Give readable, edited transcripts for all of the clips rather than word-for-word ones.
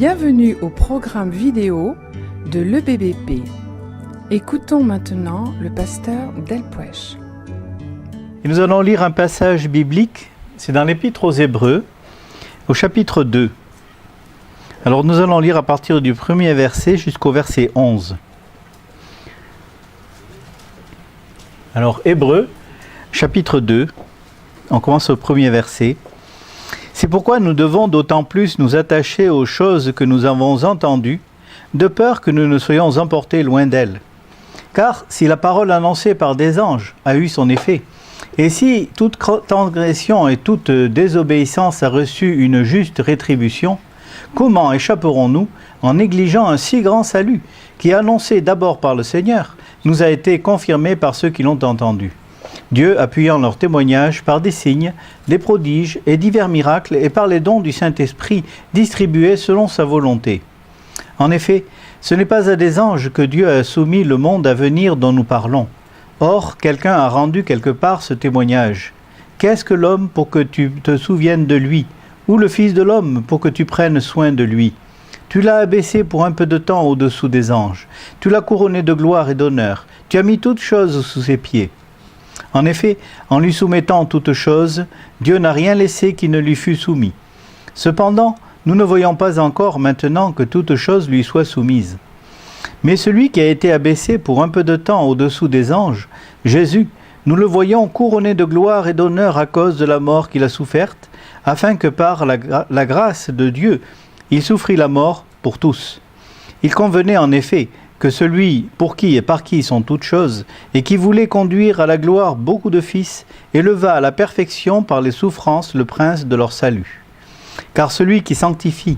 Bienvenue au programme vidéo de l'EBBP. Écoutons maintenant le pasteur Delpech. Nous allons lire un passage biblique, c'est dans l'Épître aux Hébreux, au chapitre 2. Alors nous allons lire à partir du premier verset jusqu'au verset 11. Alors Hébreux, chapitre 2, on commence au premier verset. C'est pourquoi nous devons d'autant plus nous attacher aux choses que nous avons entendues, de peur que nous ne soyons emportés loin d'elles. Car si la parole annoncée par des anges a eu son effet, et si toute transgression et toute désobéissance a reçu une juste rétribution, comment échapperons-nous en négligeant un si grand salut, qui, annoncé d'abord par le Seigneur, nous a été confirmé par ceux qui l'ont entendu? Dieu appuyant leur témoignage par des signes, des prodiges et divers miracles et par les dons du Saint-Esprit distribués selon sa volonté. En effet, ce n'est pas à des anges que Dieu a soumis le monde à venir dont nous parlons. Or, quelqu'un a rendu quelque part ce témoignage. Qu'est-ce que l'homme pour que tu te souviennes de lui, ou le Fils de l'homme pour que tu prennes soin de lui? Tu l'as abaissé pour un peu de temps au-dessous des anges. Tu l'as couronné de gloire et d'honneur. Tu as mis toutes choses sous ses pieds. En effet, en lui soumettant toutes choses, Dieu n'a rien laissé qui ne lui fût soumis. Cependant, nous ne voyons pas encore maintenant que toutes choses lui soient soumises. Mais celui qui a été abaissé pour un peu de temps au-dessous des anges, Jésus, nous le voyons couronné de gloire et d'honneur à cause de la mort qu'il a soufferte, afin que par la grâce de Dieu, il souffrit la mort pour tous. Il convenait en effet que celui pour qui et par qui sont toutes choses, et qui voulait conduire à la gloire beaucoup de fils, éleva à la perfection par les souffrances le prince de leur salut. Car celui qui sanctifie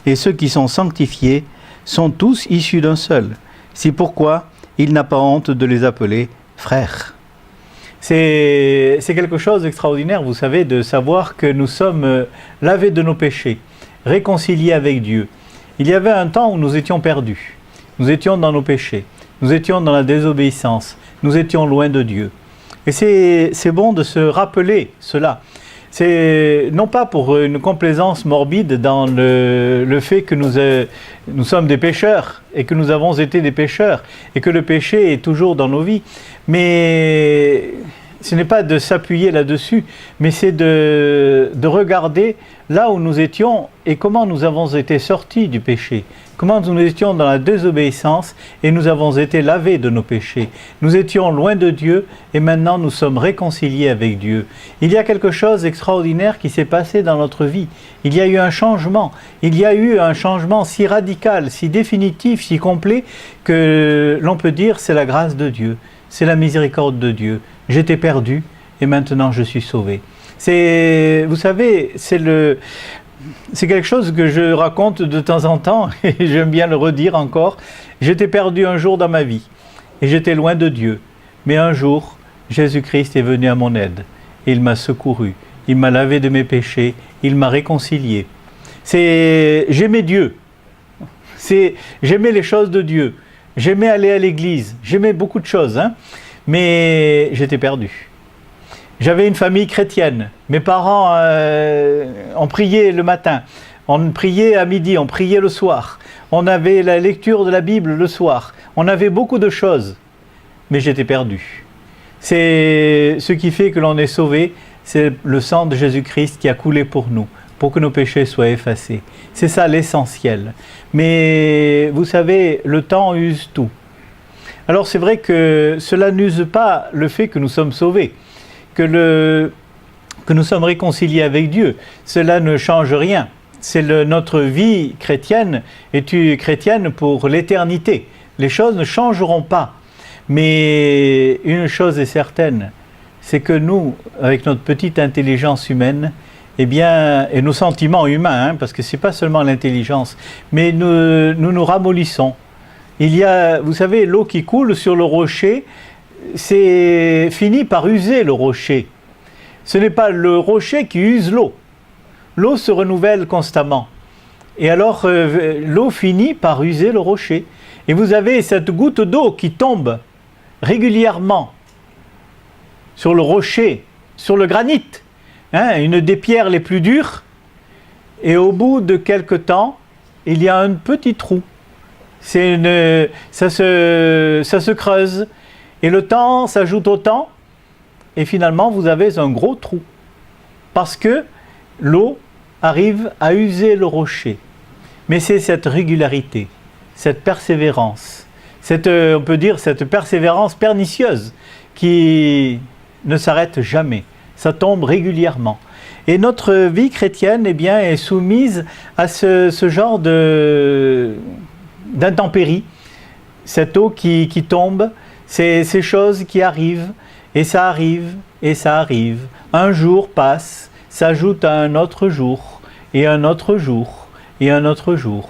et ceux qui sont sanctifiés sont tous issus d'un seul. C'est pourquoi il n'a pas honte de les appeler frères. C'est quelque chose d'extraordinaire, vous savez, de savoir que nous sommes lavés de nos péchés, réconciliés avec Dieu. Il y avait un temps où nous étions perdus. Nous étions dans nos péchés, nous étions dans la désobéissance, nous étions loin de Dieu. Et c'est bon de se rappeler cela. C'est non pas pour une complaisance morbide dans le fait que nous sommes des pécheurs et que nous avons été des pécheurs et que le péché est toujours dans nos vies, mais ce n'est pas de s'appuyer là-dessus, mais c'est de regarder là où nous étions et comment nous avons été sortis du péché. Comment nous étions dans la désobéissance et nous avons été lavés de nos péchés. Nous étions loin de Dieu et maintenant nous sommes réconciliés avec Dieu. Il y a quelque chose d'extraordinaire qui s'est passé dans notre vie. Il y a eu un changement. Il y a eu un changement si radical, si définitif, si complet que l'on peut dire c'est la grâce de Dieu. C'est la miséricorde de Dieu. J'étais perdu et maintenant je suis sauvé. Vous savez, c'est quelque chose que je raconte de temps en temps et j'aime bien le redire encore. J'étais perdu un jour dans ma vie et j'étais loin de Dieu. Mais un jour, Jésus-Christ est venu à mon aide. Il m'a secouru, il m'a lavé de mes péchés, il m'a réconcilié. J'aimais Dieu, j'aimais les choses de Dieu, j'aimais aller à l'église, j'aimais beaucoup de choses, mais j'étais perdu. J'avais une famille chrétienne. Mes parents ont prié le matin, on priait à midi, on priait le soir. On avait la lecture de la Bible le soir. On avait beaucoup de choses, mais j'étais perdu. C'est ce qui fait que l'on est sauvé, c'est le sang de Jésus-Christ qui a coulé pour nous, pour que nos péchés soient effacés. C'est ça l'essentiel. Mais vous savez, le temps use tout. Alors c'est vrai que cela n'use pas le fait que nous sommes sauvés. Que nous sommes réconciliés avec Dieu, cela ne change rien. C'est notre vie chrétienne est chrétienne pour l'éternité. Les choses ne changeront pas. Mais une chose est certaine, c'est que nous, avec notre petite intelligence humaine, et nos sentiments humains, parce que ce n'est pas seulement l'intelligence, mais nous ramollissons. Il y a, vous savez, l'eau qui coule sur le rocher, c'est fini par user le rocher. Ce n'est pas le rocher qui use l'eau. L'eau se renouvelle constamment. Et alors, l'eau finit par user le rocher. Et vous avez cette goutte d'eau qui tombe régulièrement sur le rocher, sur le granit, une des pierres les plus dures. Et au bout de quelque temps, il y a un petit trou. Ça se creuse. Et le temps s'ajoute au temps. Et finalement, vous avez un gros trou. Parce que l'eau arrive à user le rocher. Mais c'est cette régularité, cette persévérance, on peut dire cette persévérance pernicieuse qui ne s'arrête jamais. Ça tombe régulièrement. Et notre vie chrétienne, eh bien, est soumise à ce genre d'intempéries. Cette eau qui tombe, ces choses qui arrivent, et ça arrive, et ça arrive. Un jour passe, s'ajoute à un autre jour, et un autre jour, et un autre jour.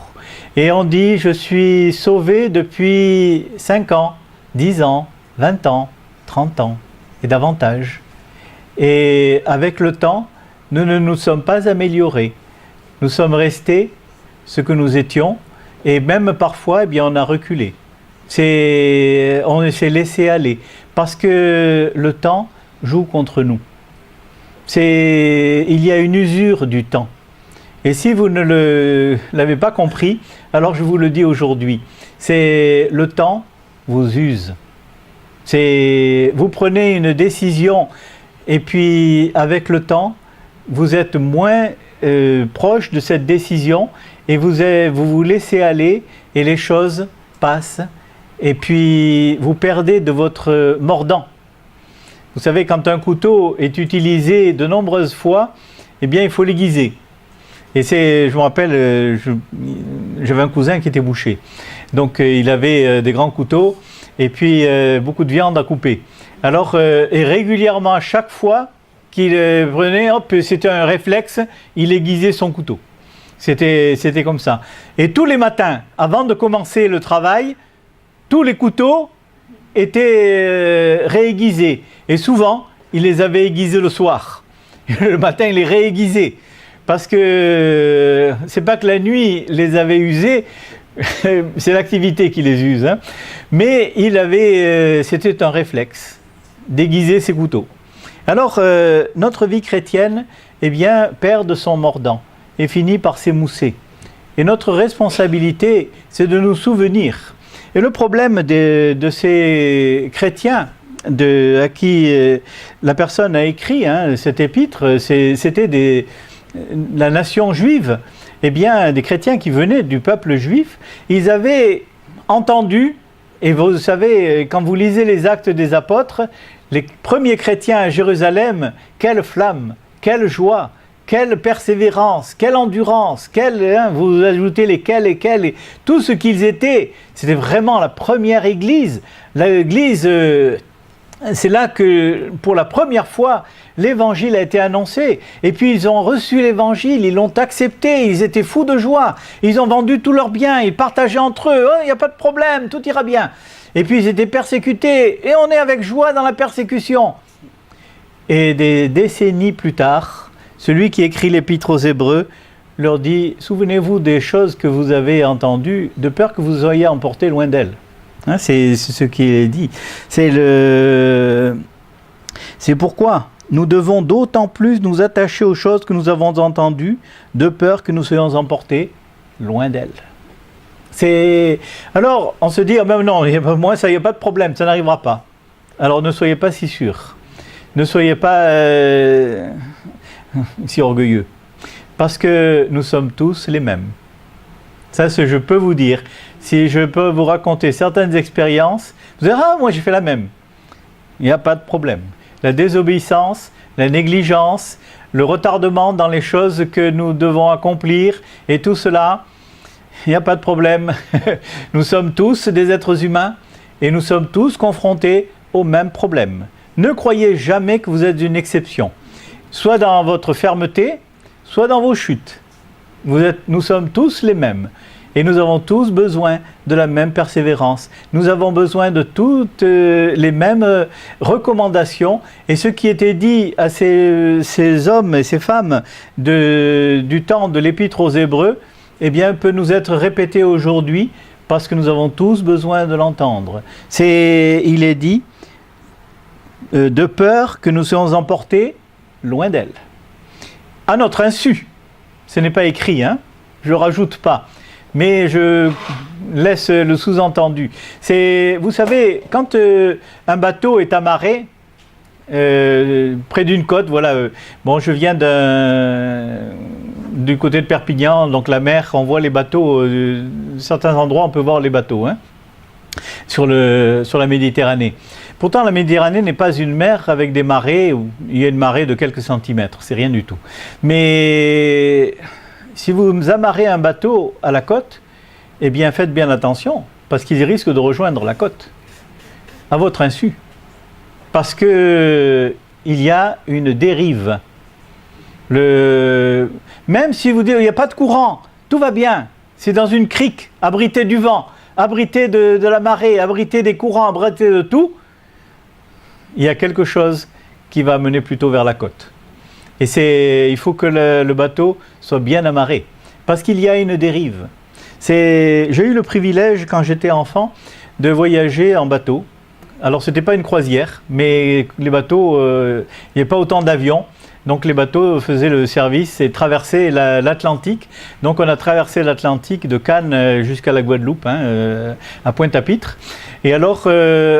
Et on dit, je suis sauvé depuis 5 ans, 10 ans, 20 ans, 30 ans, et davantage. Et avec le temps, nous ne nous sommes pas améliorés. Nous sommes restés ce que nous étions, et même parfois, eh bien, on a reculé. On s'est laissé aller, parce que le temps joue contre nous. Il y a une usure du temps. Et si vous ne l'avez pas compris, alors je vous le dis aujourd'hui, le temps vous use. Vous prenez une décision et puis avec le temps, vous êtes moins proche de cette décision et vous vous laissez aller et les choses passent et puis vous perdez de votre mordant. Vous savez, quand un couteau est utilisé de nombreuses fois, eh bien il faut l'aiguiser. Et je me rappelle, j'avais un cousin qui était boucher. Donc il avait des grands couteaux et puis beaucoup de viande à couper. Alors, et régulièrement, à chaque fois qu'il prenait, hop, c'était un réflexe, il aiguisait son couteau. C'était comme ça. Et tous les matins, avant de commencer le travail, tous les couteaux étaient réaiguisés. Et souvent, il les avait aiguisés le soir. Le matin, il les réaiguisait. Parce que c'est pas que la nuit les avait usés, c'est l'activité qui les use, hein. Mais c'était un réflexe d'aiguiser ses couteaux. Alors notre vie chrétienne, eh bien, perd de son mordant et finit par s'émousser. Et notre responsabilité, c'est de nous souvenir. Et le problème de ces chrétiens à qui la personne a écrit cet épître, c'était la nation juive, eh bien, des chrétiens qui venaient du peuple juif, ils avaient entendu, et vous savez, quand vous lisez les Actes des Apôtres, les premiers chrétiens à Jérusalem, quelle flamme, quelle joie, quelle persévérance, quelle endurance, vous ajoutez lesquels et quels, tout ce qu'ils étaient, c'était vraiment la première église. L'église, c'est là que, pour la première fois, l'évangile a été annoncé. Et puis ils ont reçu l'évangile, ils l'ont accepté, ils étaient fous de joie. Ils ont vendu tous leurs biens, ils partageaient entre eux. Il n'y a pas de problème, tout ira bien. Et puis ils étaient persécutés, et on est avec joie dans la persécution. Et des décennies plus tard, celui qui écrit l'épître aux Hébreux leur dit, souvenez-vous des choses que vous avez entendues, de peur que vous soyez emportés loin d'elles. Hein, c'est ce qui est dit. C'est pourquoi nous devons d'autant plus nous attacher aux choses que nous avons entendues, de peur que nous soyons emportés loin d'elles. Alors, on se dit, non, moi, ça, il n'y a pas de problème, ça n'arrivera pas. Alors, ne soyez pas si sûrs. Ne soyez pas si orgueilleux. Parce que nous sommes tous les mêmes. Ça, je peux vous dire. Si je peux vous raconter certaines expériences, vous direz, moi j'ai fait la même. Il n'y a pas de problème. La désobéissance, la négligence, le retardement dans les choses que nous devons accomplir, et tout cela, il n'y a pas de problème. Nous sommes tous des êtres humains, et nous sommes tous confrontés aux mêmes problèmes. Ne croyez jamais que vous êtes une exception. Soit dans votre fermeté, soit dans vos chutes. Nous sommes tous les mêmes. Et nous avons tous besoin de la même persévérance. Nous avons besoin de toutes les mêmes recommandations. Et ce qui était dit à ces hommes et ces femmes du temps de l'Épître aux Hébreux, eh bien, peut nous être répété aujourd'hui parce que nous avons tous besoin de l'entendre. Il est dit, de peur que nous soyons emportés loin d'elle. À notre insu. Ce n'est pas écrit, je ne rajoute pas. mais je laisse le sous-entendu. Vous savez, quand un bateau est amarré près d'une côte, voilà. Bon, je viens du côté de Perpignan, donc la mer, on voit les bateaux. Certains endroits, on peut voir les bateaux sur la Méditerranée. Pourtant, la Méditerranée n'est pas une mer avec des marées où il y a une marée de quelques centimètres. C'est rien du tout. Mais si vous amarrez un bateau à la côte, eh bien, faites bien attention, parce qu'il risque de rejoindre la côte, à votre insu. Parce qu'il y a une dérive. Même si vous dites qu'il n'y a pas de courant, tout va bien. C'est dans une crique, abrité du vent, abrité de la marée, abrité des courants, abrité de tout. Il y a quelque chose qui va mener plutôt vers la côte. Et il faut que le bateau soit bien amarré, parce qu'il y a une dérive. J'ai eu le privilège, quand j'étais enfant, de voyager en bateau. Alors, ce n'était pas une croisière, mais les bateaux, il n'y avait pas autant d'avions. Donc, les bateaux faisaient le service et traversaient l'Atlantique. Donc, on a traversé l'Atlantique de Cannes jusqu'à la Guadeloupe, à Pointe-à-Pitre. Et alors, je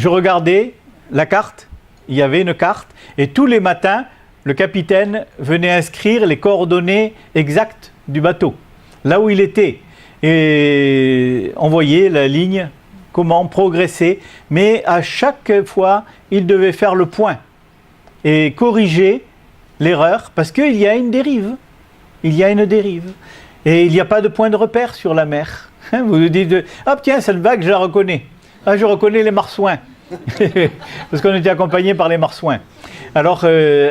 regardais la carte. Il y avait une carte. Et tous les matins, le capitaine venait inscrire les coordonnées exactes du bateau, là où il était. Et on voyait la ligne, comment progresser. Mais à chaque fois, il devait faire le point et corriger l'erreur, parce qu'il y a une dérive. Il y a une dérive. Et il n'y a pas de point de repère sur la mer. Vous vous dites, ah tiens, cette vague, je la reconnais. Ah, je reconnais les marsouins. Parce qu'on était accompagné par les marsouins. Alors,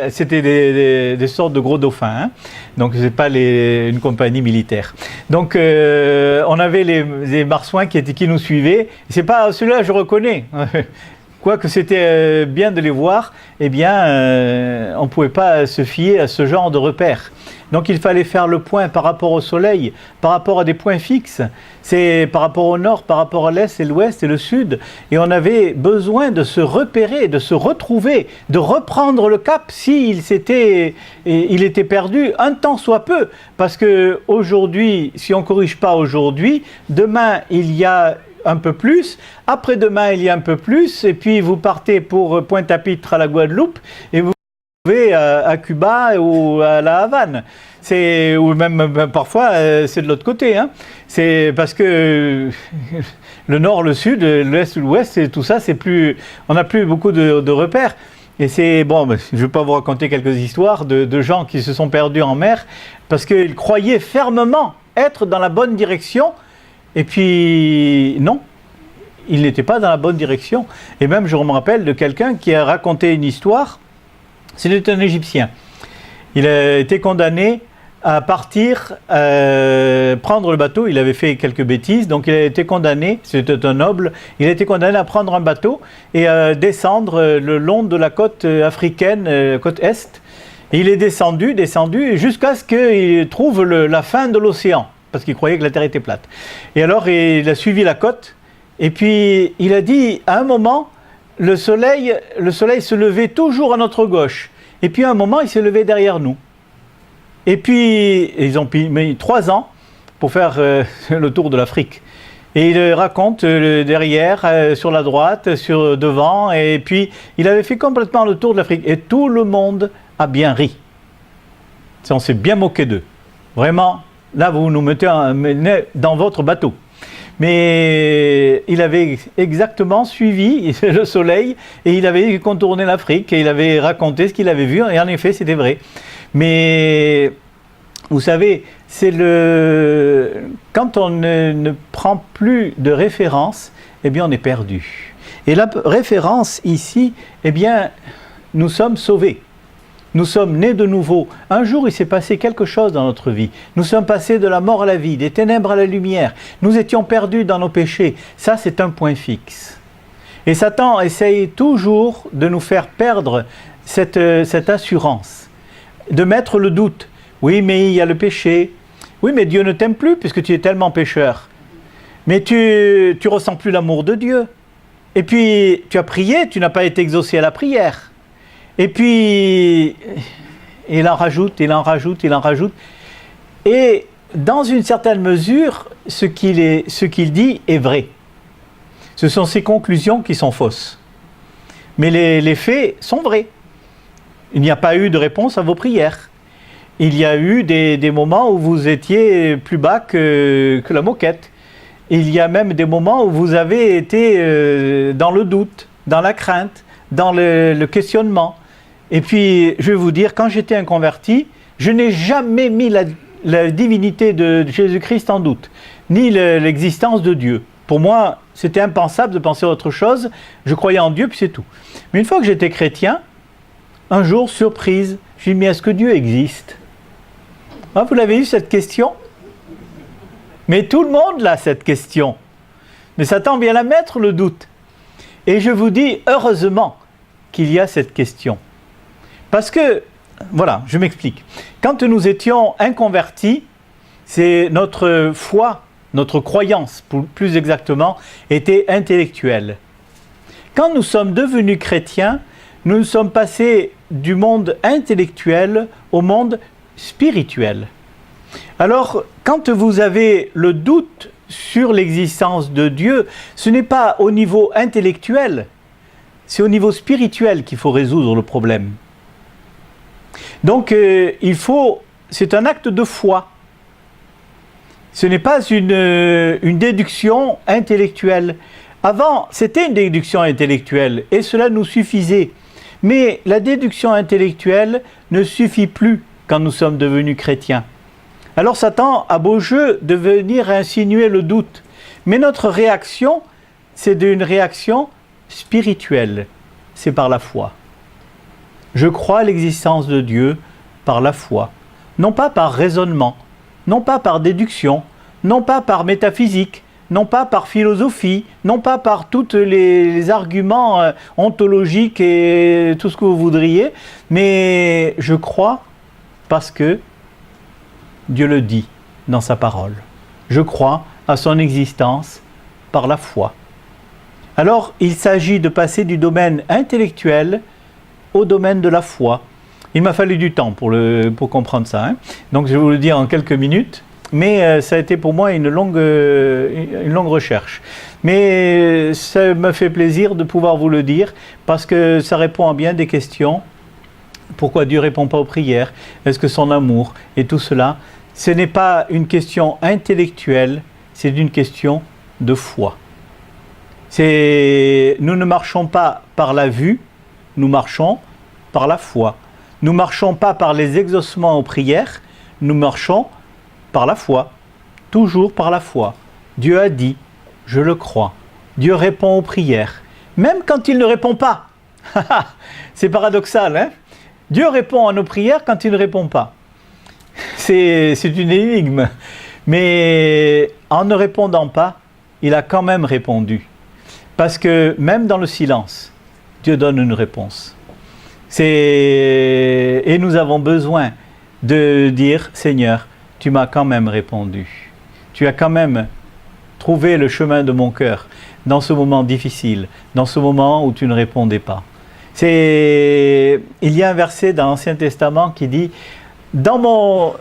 c'était des sortes de gros dauphins. Donc, ce n'est pas une compagnie militaire. Donc, on avait les marsouins qui nous suivaient. C'est pas celui-là, je reconnais. Quoique c'était bien de les voir, eh bien, on ne pouvait pas se fier à ce genre de repères. Donc il fallait faire le point par rapport au soleil, par rapport à des points fixes. C'est par rapport au nord, par rapport à l'est et l'ouest et le sud. Et on avait besoin de se repérer, de se retrouver, de reprendre le cap s'il il était perdu, un temps soit peu. Parce qu'aujourd'hui, si on ne corrige pas aujourd'hui, demain il y a un peu plus, après-demain il y a un peu plus, et puis vous partez pour Pointe-à-Pitre à la Guadeloupe, et vous trouvez à Cuba ou à la Havane. Ou même parfois c'est de l'autre côté. C'est parce que le nord, le sud, l'est, l'ouest, et tout ça, on n'a plus beaucoup de repères. Et c'est bon, je ne vais pas vous raconter quelques histoires de gens qui se sont perdus en mer parce qu'ils croyaient fermement être dans la bonne direction. Et puis, non, il n'était pas dans la bonne direction. Et même, je me rappelle de quelqu'un qui a raconté une histoire. C'était un Égyptien. Il a été condamné à partir, prendre le bateau. Il avait fait quelques bêtises, donc il a été condamné, c'était un noble, il a été condamné à prendre un bateau et à descendre le long de la côte africaine, côte est. Et il est descendu jusqu'à ce qu'il trouve la fin de l'océan, parce qu'il croyait que la Terre était plate. Et alors, il a suivi la côte, et puis il a dit, à un moment, le soleil se levait toujours à notre gauche, et puis à un moment, il s'est levé derrière nous. Et puis, ils ont mis 3 ans pour faire le tour de l'Afrique. Et il raconte derrière, sur la droite, sur devant, et puis il avait fait complètement le tour de l'Afrique. Et tout le monde a bien ri. On s'est bien moqué d'eux. Vraiment, là, vous nous mettez dans votre bateau. Mais il avait exactement suivi le soleil et il avait contourné l'Afrique et il avait raconté ce qu'il avait vu. Et en effet, c'était vrai. Mais vous savez, quand on ne prend plus de référence, eh bien on est perdu. Et la référence ici, eh bien, nous sommes sauvés. Nous sommes nés de nouveau. Un jour, il s'est passé quelque chose dans notre vie. Nous sommes passés de la mort à la vie, des ténèbres à la lumière. Nous étions perdus dans nos péchés. Ça, c'est un point fixe. Et Satan essaye toujours de nous faire perdre cette assurance, de mettre le doute. Oui, mais il y a le péché. Oui, mais Dieu ne t'aime plus puisque tu es tellement pécheur. Mais tu ressens plus l'amour de Dieu. Et puis, tu as prié, tu n'as pas été exaucé à la prière. Et puis, il en rajoute. Et dans une certaine mesure, ce qu'il dit est vrai. Ce sont ses conclusions qui sont fausses. Mais les faits sont vrais. Il n'y a pas eu de réponse à vos prières. Il y a eu des moments où vous étiez plus bas que la moquette. Il y a même des moments où vous avez été dans le doute, dans la crainte, dans le questionnement. Et puis, je vais vous dire, quand j'étais un converti, je n'ai jamais mis la divinité de Jésus-Christ en doute, ni l'existence de Dieu. Pour moi, c'était impensable de penser à autre chose. Je croyais en Dieu, puis c'est tout. Mais une fois que j'étais chrétien, un jour, surprise, je me suis dit, mais est-ce que Dieu existe? Ah, vous l'avez eu cette question? Mais tout le monde a cette question. Mais Satan vient la mettre, le doute. Et je vous dis, heureusement qu'il y a cette question. Parce que, voilà, je m'explique. Quand nous étions inconvertis, c'est notre foi, notre croyance, plus exactement, était intellectuelle. Quand nous sommes devenus chrétiens, nous sommes passés du monde intellectuel au monde spirituel. Alors, quand vous avez le doute sur l'existence de Dieu, ce n'est pas au niveau intellectuel, c'est au niveau spirituel qu'il faut résoudre le problème. Donc, c'est un acte de foi. Ce n'est pas une déduction intellectuelle. Avant, c'était une déduction intellectuelle et cela nous suffisait. Mais la déduction intellectuelle ne suffit plus quand nous sommes devenus chrétiens. Alors Satan a beau jeu de venir insinuer le doute. Mais notre réaction, c'est une réaction spirituelle. C'est par la foi. Je crois à l'existence de Dieu par la foi. Non pas par raisonnement, non pas par déduction, non pas par métaphysique, non pas par philosophie, non pas par tous les arguments ontologiques et tout ce que vous voudriez, mais je crois parce que Dieu le dit dans sa parole. Je crois à son existence par la foi. Alors, il s'agit de passer du domaine intellectuel au domaine de la foi. Il m'a fallu du temps pour comprendre ça, hein. Donc je vais vous le dire en quelques minutes, mais ça a été pour moi une longue recherche. Mais ça me fait plaisir de pouvoir vous le dire, parce que ça répond à bien des questions. Pourquoi Dieu ne répond pas aux prières? Est-ce que son amour et tout cela, ce n'est pas une question intellectuelle, c'est une question de foi. Nous ne marchons pas par la vue, nous marchons par la foi. Nous ne marchons pas par les exaucements aux prières, nous marchons par la foi, toujours par la foi. Dieu a dit, je le crois. Dieu répond aux prières, même quand il ne répond pas. C'est paradoxal, hein? Dieu répond à nos prières quand il ne répond pas. C'est une énigme. Mais en ne répondant pas, il a quand même répondu. Parce que même dans le silence, Dieu donne une réponse. Et nous avons besoin de dire, Seigneur, tu m'as quand même répondu. Tu as quand même trouvé le chemin de mon cœur dans ce moment difficile, dans ce moment où tu ne répondais pas. Il y a un verset dans l'Ancien Testament qui dit, dans mon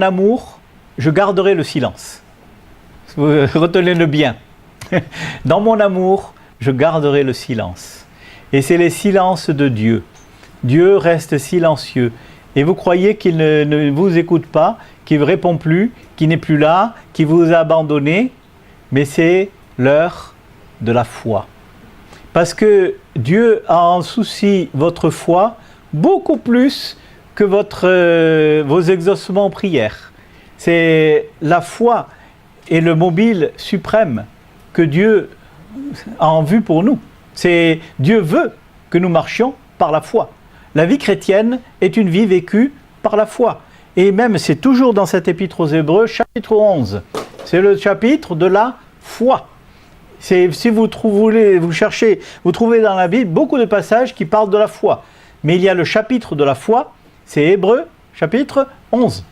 amour, je garderai le silence. Retenez-le bien. Dans mon amour, je garderai le silence. Et c'est les silences de Dieu. Dieu reste silencieux. Et vous croyez qu'il ne vous écoute pas, qu'il ne répond plus, qu'il n'est plus là, qu'il vous a abandonné. Mais c'est l'heure de la foi. Parce que Dieu a en souci votre foi beaucoup plus que vos exaucements en prière. C'est la foi et le mobile suprême que Dieu a en vue pour nous. Dieu veut que nous marchions par la foi. La vie chrétienne est une vie vécue par la foi. Et même, c'est toujours dans cet épître aux Hébreux, chapitre 11. C'est le chapitre de la foi. Si vous trouvez dans la Bible beaucoup de passages qui parlent de la foi. Mais il y a le chapitre de la foi, c'est Hébreux, chapitre 11.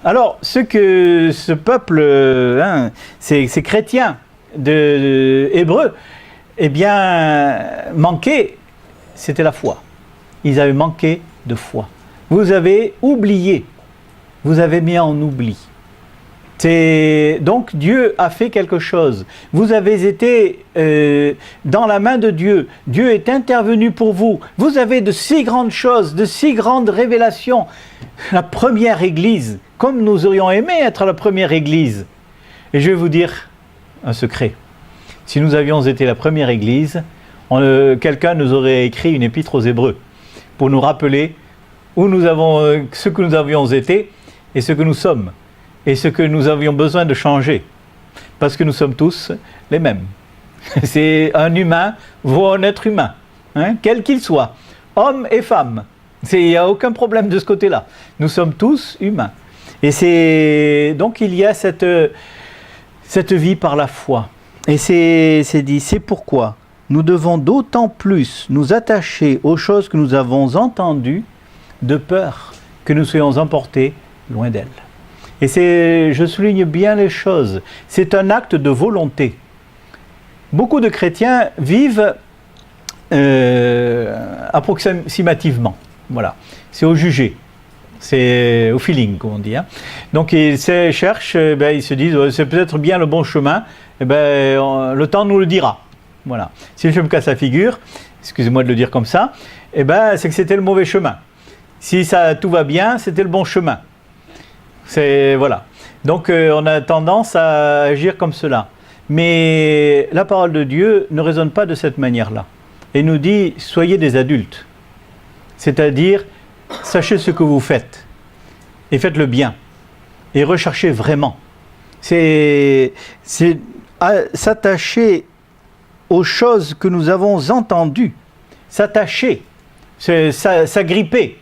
Alors, ce peuple, ces chrétiens Hébreux, eh bien, manquaient, c'était la foi. Ils avaient manqué de foi. Vous avez oublié vous avez mis en oubli. Donc Dieu a fait quelque chose. Vous avez été dans la main de Dieu. Dieu est intervenu pour vous. Vous avez de si grandes choses, de si grandes révélations. La première église, comme nous aurions aimé être la première église. Et je vais vous dire un secret. Si nous avions été la première église, quelqu'un nous aurait écrit une épître aux Hébreux pour nous rappeler où nous avons, ce que nous avions été et ce que nous sommes. Et ce que nous avions besoin de changer. Parce que nous sommes tous les mêmes. C'est un humain vaut un être humain, hein, quel qu'il soit, homme et femme. Il n'y a aucun problème de ce côté-là. Nous sommes tous humains. Et donc il y a cette vie par la foi. Et c'est dit, c'est pourquoi nous devons d'autant plus nous attacher aux choses que nous avons entendues, de peur que nous soyons emportés loin d'elles. Et je souligne bien les choses, c'est un acte de volonté. Beaucoup de chrétiens vivent approximativement, voilà. C'est au jugé, c'est au feeling, comme on dit. Hein. Donc ils cherchent, ils se disent, c'est peut-être bien le bon chemin, le temps nous le dira. Voilà. Si je me casse la figure, excusez-moi de le dire comme ça, c'est que c'était le mauvais chemin. Si tout va bien, c'était le bon chemin. Voilà. Donc on a tendance à agir comme cela. Mais la parole de Dieu ne raisonne pas de cette manière-là. Et nous dit, soyez des adultes. C'est-à-dire, sachez ce que vous faites. Et faites le bien. Et recherchez vraiment. C'est s'attacher aux choses que nous avons entendues. S'attacher. S'agripper.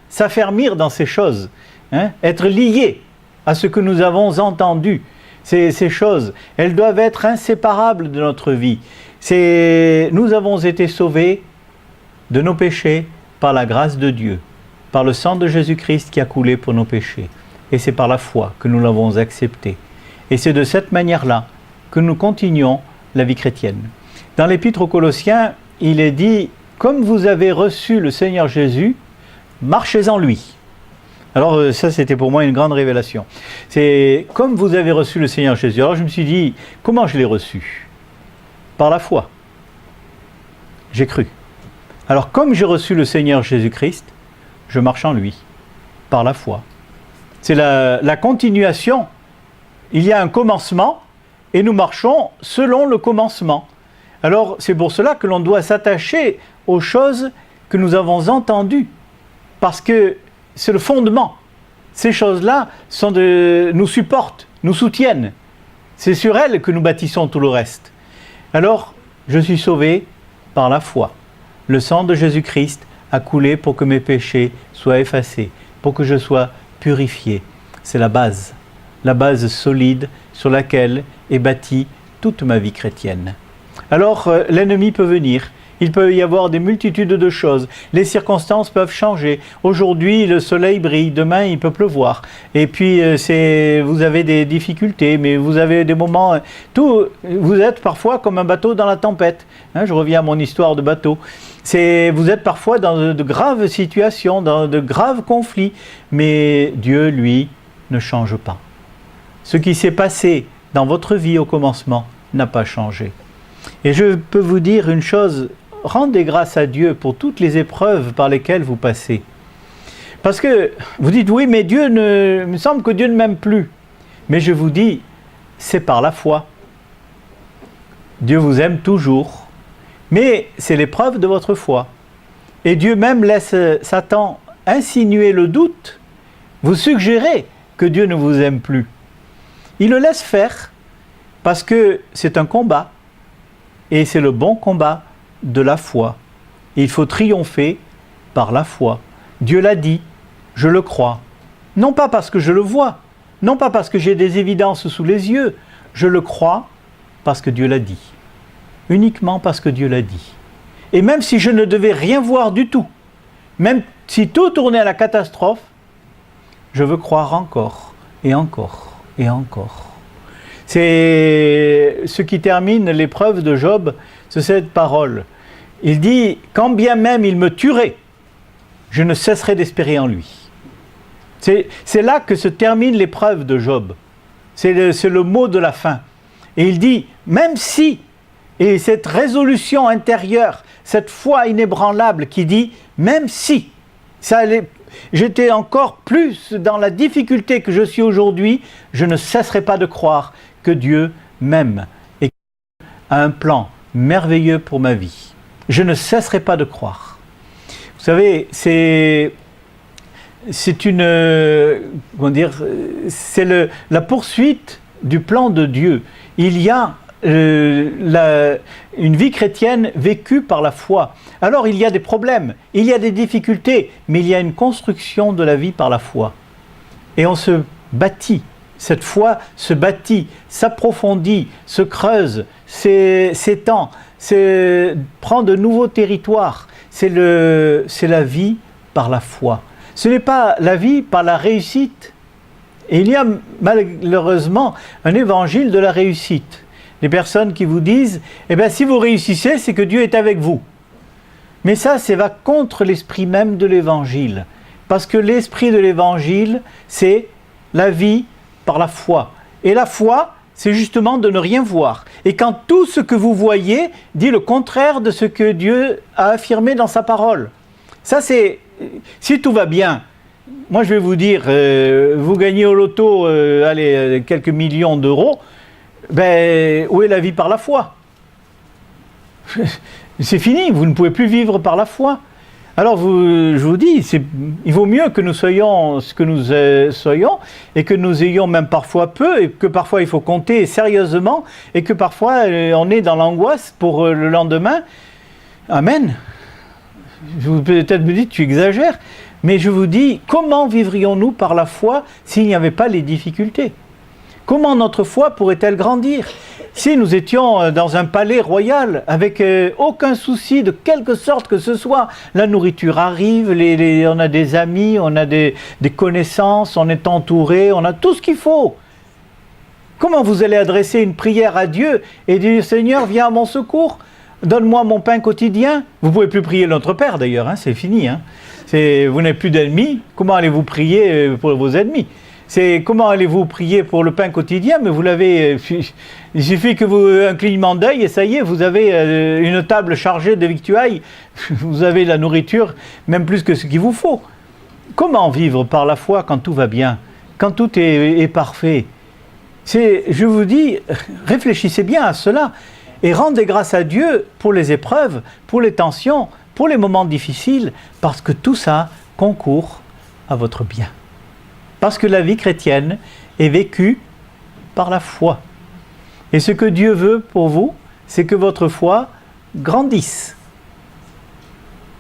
S'affermir dans ces choses. Hein, être lié à ce que nous avons entendu, ces choses, elles doivent être inséparables de notre vie. Nous avons été sauvés de nos péchés par la grâce de Dieu, par le sang de Jésus-Christ qui a coulé pour nos péchés. Et c'est par la foi que nous l'avons accepté. Et c'est de cette manière-là que nous continuons la vie chrétienne. Dans l'Épître aux Colossiens, il est dit, comme vous avez reçu le Seigneur Jésus, marchez en lui. Alors ça, c'était pour moi une grande révélation. C'est comme vous avez reçu le Seigneur Jésus. Alors je me suis dit, comment je l'ai reçu? Par la foi. J'ai cru. Alors comme j'ai reçu le Seigneur Jésus-Christ, je marche en lui, par la foi. C'est la continuation. Il y a un commencement et nous marchons selon le commencement. Alors c'est pour cela que l'on doit s'attacher aux choses que nous avons entendues. Parce que c'est le fondement. Ces choses-là nous supportent, nous soutiennent. C'est sur elles que nous bâtissons tout le reste. Alors, je suis sauvé par la foi. Le sang de Jésus-Christ a coulé pour que mes péchés soient effacés, pour que je sois purifié. C'est la base solide sur laquelle est bâtie toute ma vie chrétienne. Alors, l'ennemi peut venir. Il peut y avoir des multitudes de choses. Les circonstances peuvent changer. Aujourd'hui, le soleil brille. Demain, il peut pleuvoir. Et puis, vous avez des difficultés, mais vous avez des moments... vous êtes parfois comme un bateau dans la tempête. Hein, je reviens à mon histoire de bateau. Vous êtes parfois dans de graves situations, dans de graves conflits. Mais Dieu, lui, ne change pas. Ce qui s'est passé dans votre vie au commencement n'a pas changé. Et je peux vous dire une chose... Rendez grâce à Dieu pour toutes les épreuves par lesquelles vous passez. Parce que vous dites, oui, mais il me semble que Dieu ne m'aime plus. Mais je vous dis, c'est par la foi. Dieu vous aime toujours. Mais c'est l'épreuve de votre foi. Et Dieu même laisse Satan insinuer le doute, vous suggérer que Dieu ne vous aime plus. Il le laisse faire parce que c'est un combat. Et c'est le bon combat de la foi. Et il faut triompher par la foi. Dieu l'a dit, je le crois. Non pas parce que je le vois, non pas parce que j'ai des évidences sous les yeux, je le crois parce que Dieu l'a dit. Uniquement parce que Dieu l'a dit. Et même si je ne devais rien voir du tout, même si tout tournait à la catastrophe, je veux croire encore, et encore, et encore. C'est ce qui termine l'épreuve de Job, c'est cette parole. Il dit, quand bien même il me tuerait, je ne cesserai d'espérer en lui. C'est là que se termine l'épreuve de Job. C'est le mot de la fin. Et il dit, même si, et cette résolution intérieure, cette foi inébranlable qui dit, même si, j'étais encore plus dans la difficulté que je suis aujourd'hui, je ne cesserai pas de croire que Dieu m'aime et a un plan merveilleux pour ma vie. Je ne cesserai pas de croire. Vous savez, c'est la poursuite du plan de Dieu. Il y a une vie chrétienne vécue par la foi. Alors il y a des problèmes, il y a des difficultés, mais il y a une construction de la vie par la foi. Et on se bâtit, cette foi se bâtit, s'approfondit, se creuse, s'étend, prend de nouveaux territoires. C'est la vie par la foi. Ce n'est pas la vie par la réussite. Et il y a malheureusement un évangile de la réussite. Des personnes qui vous disent, eh bien si vous réussissez, c'est que Dieu est avec vous. Mais ça va contre l'esprit même de l'évangile. Parce que l'esprit de l'évangile, c'est la vie par la foi. Et la foi, c'est justement de ne rien voir. Et quand tout ce que vous voyez dit le contraire de ce que Dieu a affirmé dans sa parole. Ça c'est, si tout va bien, moi je vais vous dire, vous gagnez au loto quelques millions d'euros, ben, où est la vie par la foi? C'est fini, vous ne pouvez plus vivre par la foi. Alors je vous dis, il vaut mieux que nous soyons ce que nous soyons, et que nous ayons même parfois peu, et que parfois il faut compter sérieusement, et que parfois on est dans l'angoisse pour le lendemain. Amen. Vous peut-être me dites, tu exagères, mais je vous dis, comment vivrions-nous par la foi s'il n'y avait pas les difficultés? Comment notre foi pourrait-elle grandir? Si nous étions dans un palais royal, avec aucun souci de quelque sorte que ce soit, la nourriture arrive, on a des amis, on a des connaissances, on est entouré, on a tout ce qu'il faut. Comment vous allez adresser une prière à Dieu et dire « Seigneur, viens à mon secours, donne-moi mon pain quotidien ». Vous ne pouvez plus prier notre Père d'ailleurs, hein, c'est fini. Hein. Vous n'avez plus d'ennemis, comment allez-vous prier pour vos ennemis? C'est comment allez-vous prier pour le pain quotidien, mais vous l'avez, il suffit que un clignement d'œil et ça y est, vous avez une table chargée de victuailles, vous avez la nourriture, même plus que ce qu'il vous faut. Comment vivre par la foi quand tout va bien, quand tout est parfait? Je vous dis, réfléchissez bien à cela et rendez grâce à Dieu pour les épreuves, pour les tensions, pour les moments difficiles, parce que tout ça concourt à votre bien. Parce que la vie chrétienne est vécue par la foi. Et ce que Dieu veut pour vous, c'est que votre foi grandisse.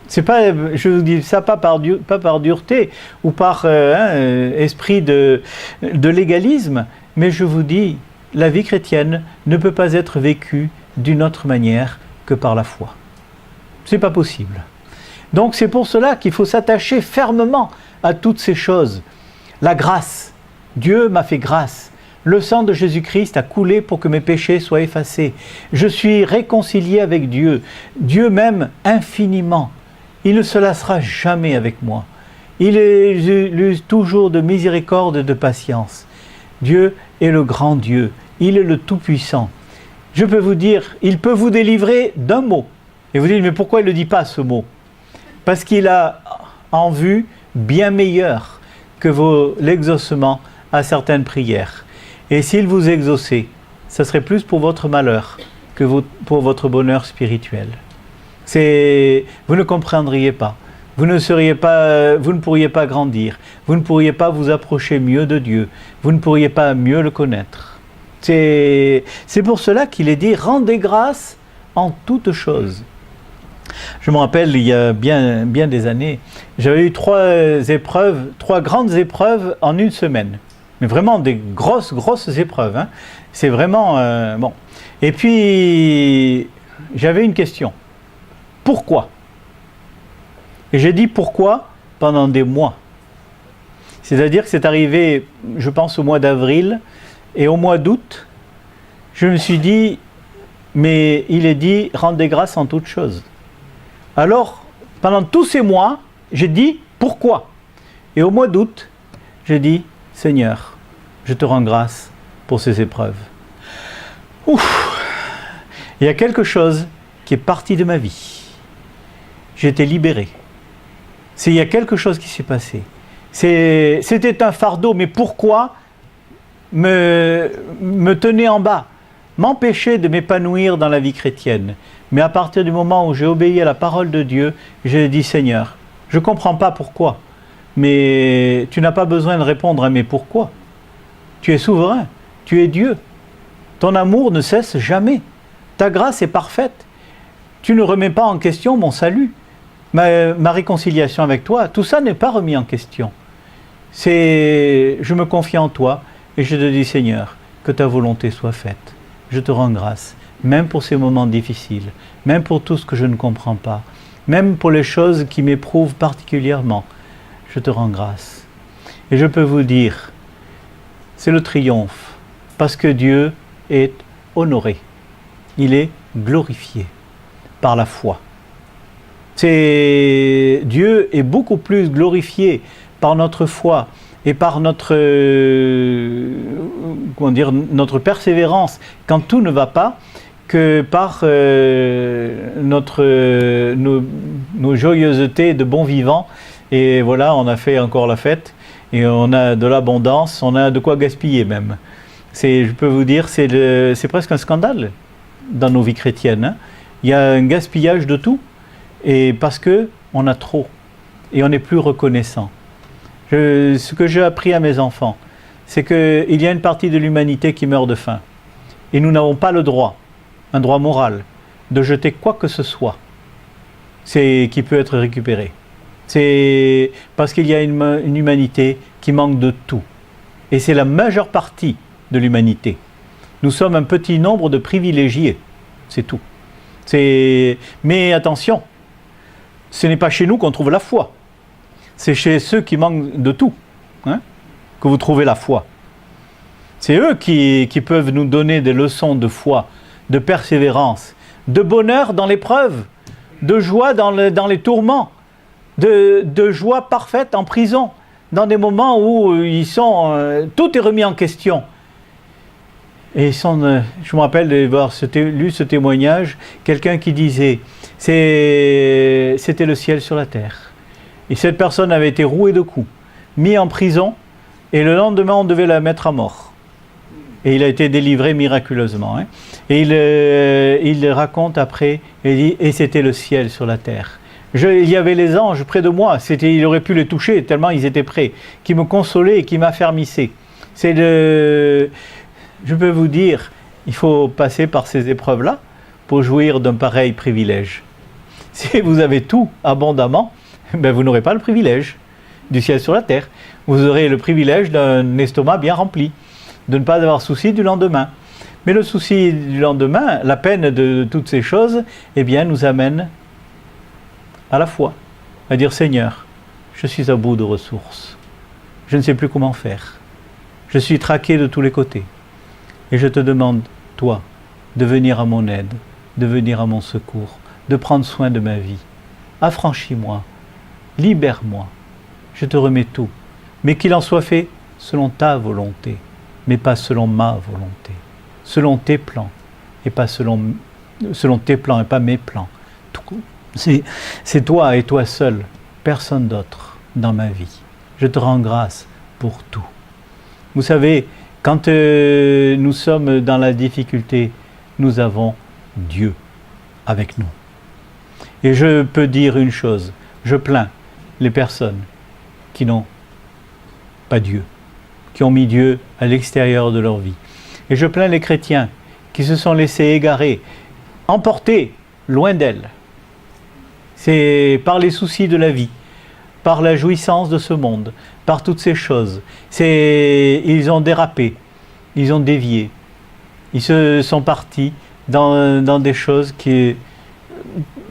C'est pas, je vous dis ça pas par dureté ou par esprit de légalisme, mais je vous dis, la vie chrétienne ne peut pas être vécue d'une autre manière que par la foi. C'est pas possible. Donc c'est pour cela qu'il faut s'attacher fermement à toutes ces choses. La grâce, Dieu m'a fait grâce. Le sang de Jésus-Christ a coulé pour que mes péchés soient effacés. Je suis réconcilié avec Dieu. Dieu m'aime infiniment. Il ne se lassera jamais avec moi. Il est toujours de miséricorde et de patience. Dieu est le grand Dieu. Il est le Tout-Puissant. Je peux vous dire, il peut vous délivrer d'un mot. Et vous dites, mais pourquoi il ne dit pas ce mot? Parce qu'il a en vue bien meilleur que l'exaucement à certaines prières. Et s'il vous exauçait, ce serait plus pour votre malheur que pour votre bonheur spirituel. Vous ne comprendriez pas. Vous ne pourriez pas grandir. Vous ne pourriez pas vous approcher mieux de Dieu. Vous ne pourriez pas mieux le connaître. C'est pour cela qu'il est dit, rendez grâce en toutes choses. Je me rappelle, il y a bien des années, j'avais eu 3 grandes épreuves en une semaine. Mais vraiment des grosses épreuves. Hein. C'est vraiment bon. Et puis, j'avais une question. Pourquoi? Et j'ai dit pourquoi pendant des mois. C'est-à-dire que c'est arrivé, je pense, au mois d'avril et au mois d'août, je me suis dit, mais il est dit, rendez grâce en toutes choses. Alors, pendant tous ces mois, j'ai dit pourquoi. Et au mois d'août, je dis, Seigneur, je te rends grâce pour ces épreuves. Ouf! Il y a quelque chose qui est parti de ma vie. J'ai été libéré. Il y a quelque chose qui s'est passé. C'était un fardeau, mais pourquoi me tenir en bas, m'empêcher de m'épanouir dans la vie chrétienne? Mais à partir du moment où j'ai obéi à la parole de Dieu, j'ai dit, Seigneur, je ne comprends pas pourquoi, mais tu n'as pas besoin de répondre à mes pourquoi. Tu es souverain, tu es Dieu. Ton amour ne cesse jamais. Ta grâce est parfaite. Tu ne remets pas en question mon salut, ma réconciliation avec toi. Tout ça n'est pas remis en question. Je me confie en toi et je te dis, Seigneur, que ta volonté soit faite. Je te rends grâce, même pour ces moments difficiles, même pour tout ce que je ne comprends pas, même pour les choses qui m'éprouvent particulièrement. Je te rends grâce. Et je peux vous dire, c'est le triomphe, parce que Dieu est honoré. Il est glorifié par la foi. Dieu est beaucoup plus glorifié par notre foi et par notre persévérance quand tout ne va pas, que par nos joyeusetés de bons vivants. Et voilà, on a fait encore la fête et on a de l'abondance, on a de quoi gaspiller même. Je peux vous dire, c'est presque un scandale dans nos vies chrétiennes. Hein. Il y a un gaspillage de tout, et parce qu'on a trop, et on n'est plus reconnaissant. Ce que j'ai appris à mes enfants, c'est qu'il y a une partie de l'humanité qui meurt de faim. Et nous n'avons pas le droit, un droit moral, de jeter quoi que ce soit qui peut être récupéré. C'est parce qu'il y a une humanité qui manque de tout. Et c'est la majeure partie de l'humanité. Nous sommes un petit nombre de privilégiés, c'est tout. Mais attention, ce n'est pas chez nous qu'on trouve la foi. C'est chez ceux qui manquent de tout, hein, que vous trouvez la foi. C'est eux qui peuvent nous donner des leçons de foi, de persévérance, de bonheur dans l'épreuve, de joie dans les tourments, de joie parfaite en prison, dans des moments où tout est remis en question. Et je me rappelle d'avoir lu ce témoignage, quelqu'un qui disait, c'était le ciel sur la terre. Et cette personne avait été rouée de coups, mis en prison, et le lendemain on devait la mettre à mort. Et il a été délivré miraculeusement. Hein. Et il raconte après, il dit, et c'était le ciel sur la terre. Il y avait les anges près de moi, il aurait pu les toucher tellement ils étaient prêts, qui me consolaient et qui m'affermissaient. Je peux vous dire, il faut passer par ces épreuves-là pour jouir d'un pareil privilège. Si vous avez tout abondamment, ben vous n'aurez pas le privilège du ciel sur la terre. Vous aurez le privilège d'un estomac bien rempli, de ne pas avoir souci du lendemain. Mais le souci du lendemain, la peine de toutes ces choses, eh bien, nous amène à la foi, à dire, Seigneur, je suis à bout de ressources. Je ne sais plus comment faire. Je suis traqué de tous les côtés. Et je te demande, toi, de venir à mon aide, de venir à mon secours, de prendre soin de ma vie. Affranchis-moi, libère-moi, je te remets tout. Mais qu'il en soit fait selon ta volonté, mais pas selon ma volonté. Selon tes plans, et pas selon tes plans, et pas mes plans. C'est toi et toi seul, personne d'autre dans ma vie. Je te rends grâce pour tout. Vous savez, quand nous sommes dans la difficulté, nous avons Dieu avec nous. Et je peux dire une chose, je plains les personnes qui n'ont pas Dieu, qui ont mis Dieu à l'extérieur de leur vie. Et je plains les chrétiens qui se sont laissés égarer, emportés loin d'elle. C'est par les soucis de la vie, par la jouissance de ce monde, par toutes ces choses. Ils ont dérapé, ils ont dévié, ils se sont partis dans des choses qui...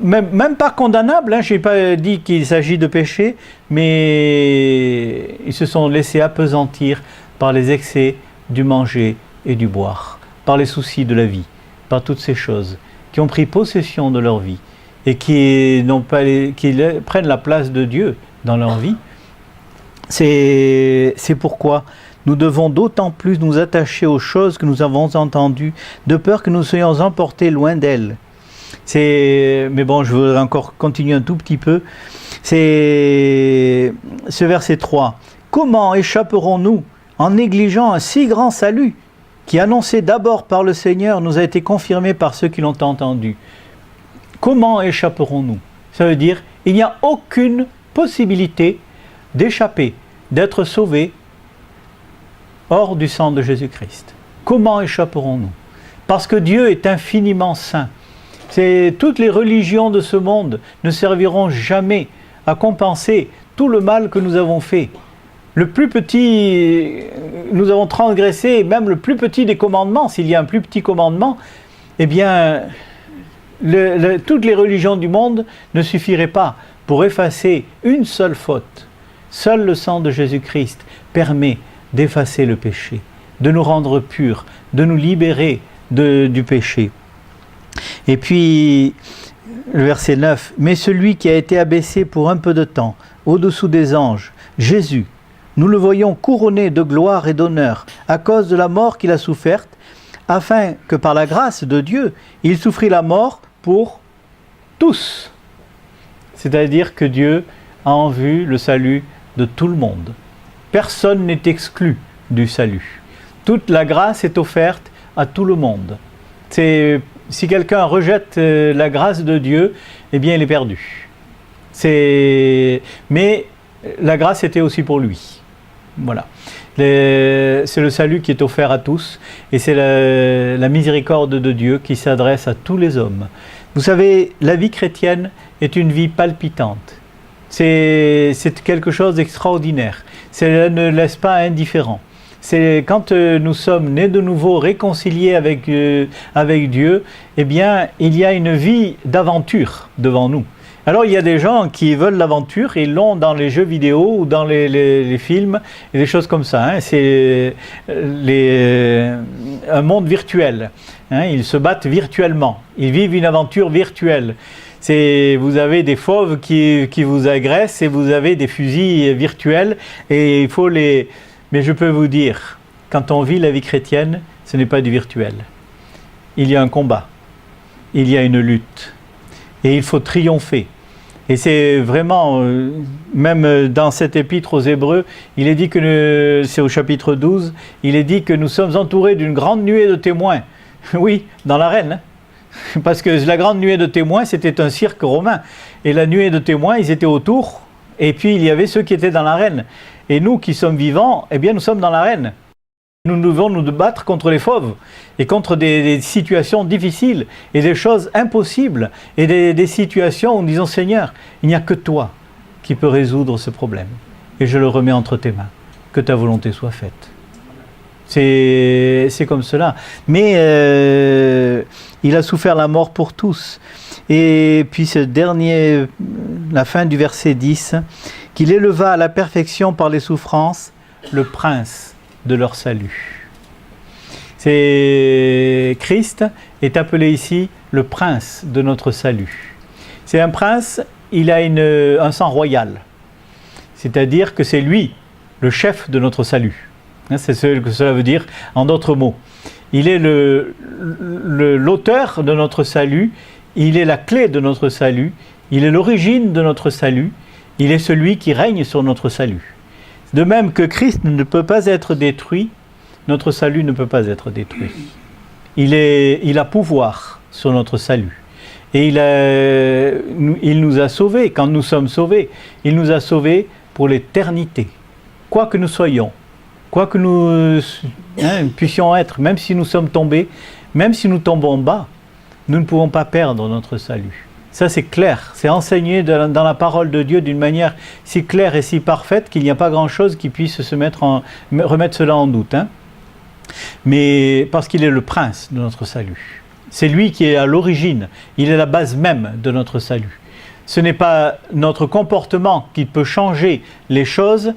Même pas condamnables, hein, je n'ai pas dit qu'il s'agit de péché, mais ils se sont laissés appesantir par les excès du manger et du boire, par les soucis de la vie, par toutes ces choses qui ont pris possession de leur vie et qui prennent la place de Dieu dans leur vie. C'est pourquoi nous devons d'autant plus nous attacher aux choses que nous avons entendues, de peur que nous soyons emportés loin d'elles. Mais bon, je voudrais encore continuer un tout petit peu. C'est ce verset 3. Comment échapperons-nous en négligeant un si grand salut qui, annoncé d'abord par le Seigneur, nous a été confirmé par ceux qui l'ont entendu? Comment échapperons-nous? Ça veut dire, il n'y a aucune possibilité d'échapper, d'être sauvé hors du sang de Jésus-Christ. Comment échapperons-nous? Parce que Dieu est infiniment saint. Toutes les religions de ce monde ne serviront jamais à compenser tout le mal que nous avons fait. Le plus petit, nous avons transgressé même le plus petit des commandements. S'il y a un plus petit commandement, eh bien, toutes les religions du monde ne suffiraient pas pour effacer une seule faute. Seul le sang de Jésus-Christ permet d'effacer le péché, de nous rendre purs, de nous libérer du péché. Et puis, le verset 9, « Mais celui qui a été abaissé pour un peu de temps, au-dessous des anges, Jésus, nous le voyons couronné de gloire et d'honneur à cause de la mort qu'il a soufferte, afin que par la grâce de Dieu, il souffrit la mort pour tous. » C'est-à-dire que Dieu a en vue le salut de tout le monde. Personne n'est exclu du salut. Toute la grâce est offerte à tout le monde. Si quelqu'un rejette la grâce de Dieu, eh bien il est perdu. Mais la grâce était aussi pour lui. Voilà. C'est le salut qui est offert à tous et c'est la miséricorde de Dieu qui s'adresse à tous les hommes. Vous savez, la vie chrétienne est une vie palpitante. C'est quelque chose d'extraordinaire. Ça ne laisse pas indifférent. C'est quand nous sommes nés de nouveau, réconciliés avec Dieu, eh bien, il y a une vie d'aventure devant nous. Alors, il y a des gens qui veulent l'aventure, ils l'ont dans les jeux vidéo ou dans les films, et des choses comme ça. Hein. C'est un monde virtuel. Hein. Ils se battent virtuellement. Ils vivent une aventure virtuelle. Vous avez des fauves qui vous agressent et vous avez des fusils virtuels et il faut les... Mais je peux vous dire, quand on vit la vie chrétienne, ce n'est pas du virtuel. Il y a un combat, il y a une lutte et il faut triompher. Et c'est vraiment, même dans cette épître aux Hébreux, il est dit que, c'est au chapitre 12, il est dit que nous sommes entourés d'une grande nuée de témoins. Oui, dans l'arène, hein. Parce que la grande nuée de témoins, c'était un cirque romain. Et la nuée de témoins, ils étaient autour, et puis il y avait ceux qui étaient dans l'arène. Et nous qui sommes vivants, eh bien nous sommes dans l'arène. Nous devons nous battre contre les fauves, et contre des situations difficiles, et des choses impossibles, et des situations où nous disons, Seigneur, il n'y a que toi qui peux résoudre ce problème. Et je le remets entre tes mains, que ta volonté soit faite. C'est comme cela. Mais il a souffert la mort pour tous. Et puis ce dernier, la fin du verset 10, qu'il éleva à la perfection par les souffrances le prince de leur salut. Christ est appelé ici le prince de notre salut. C'est un prince, il a un sang royal. C'est-à-dire que c'est lui, le chef de notre salut. C'est ce que cela veut dire en d'autres mots. Il est l'auteur de notre salut, il est la clé de notre salut, il est l'origine de notre salut, il est celui qui règne sur notre salut. De même que Christ ne peut pas être détruit, notre salut ne peut pas être détruit. Il a pouvoir sur notre salut. Et il nous a sauvés, quand nous sommes sauvés, il nous a sauvés pour l'éternité. Quoi que nous soyons, quoi que nous puissions être, même si nous sommes tombés, même si nous tombons bas, nous ne pouvons pas perdre notre salut. Ça c'est clair, c'est enseigné dans la parole de Dieu d'une manière si claire et si parfaite qu'il n'y a pas grand-chose qui puisse remettre cela en doute. Hein. Mais parce qu'il est le prince de notre salut. C'est lui qui est à l'origine, il est la base même de notre salut. Ce n'est pas notre comportement qui peut changer les choses,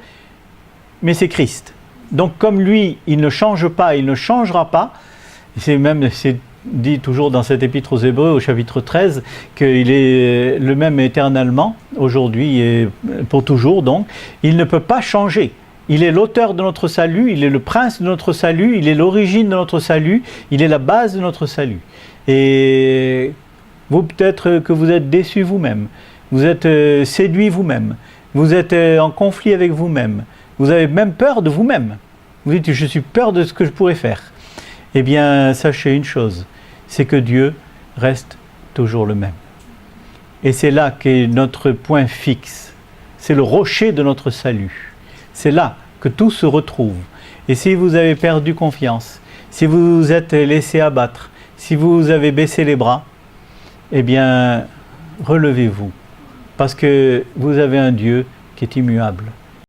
mais c'est Christ. Donc comme lui, il ne change pas, il ne changera pas, c'est dit toujours dans cette épître aux Hébreux, au chapitre 13, qu'il est le même éternellement, aujourd'hui et pour toujours donc. Il ne peut pas changer. Il est l'auteur de notre salut, il est le prince de notre salut, il est l'origine de notre salut, il est la base de notre salut. Et vous, peut-être que vous êtes déçu vous-même, vous êtes séduit vous-même, vous êtes en conflit avec vous-même, vous avez même peur de vous-même. Vous dites, je suis peur de ce que je pourrais faire. Eh bien, sachez une chose, c'est que Dieu reste toujours le même. Et c'est là qu'est notre point fixe. C'est le rocher de notre salut. C'est là que tout se retrouve. Et si vous avez perdu confiance, si vous vous êtes laissé abattre, si vous avez baissé les bras, eh bien, relevez-vous. Parce que vous avez un Dieu qui est immuable.